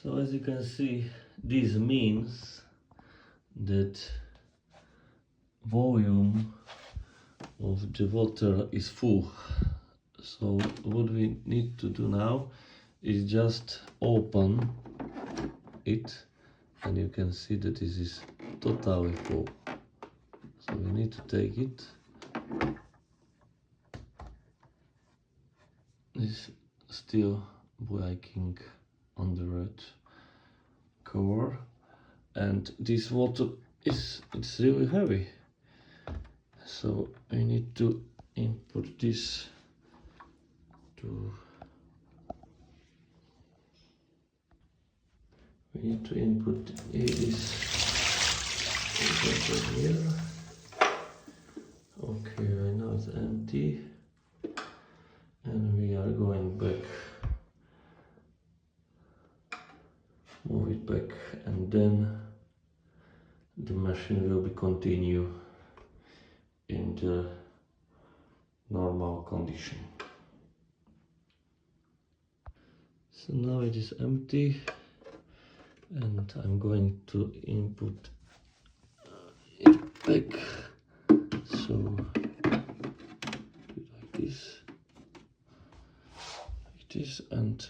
So as you can see, this means that volume of the water is full. So what we need to do now is just open it, and you can see that this is totally full. So we need to take it. It's still breaking on the red cover, and this water it's really heavy. So we need to input this to. We need to input this here. Okay, right now it's empty, and we are going back. Move it back, and then the machine will be continue in the normal condition. So now it is empty, and I'm going to input it back. So like this, and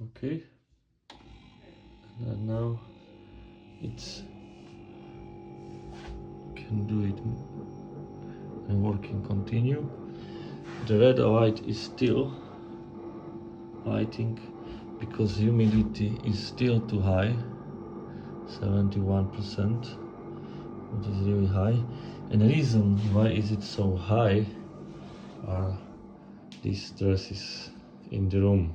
okay, and now it's can do it and working continue. The red light is still lighting because humidity is still too high, 71%, which is really high. And the reason why is it so high are these stresses in the room.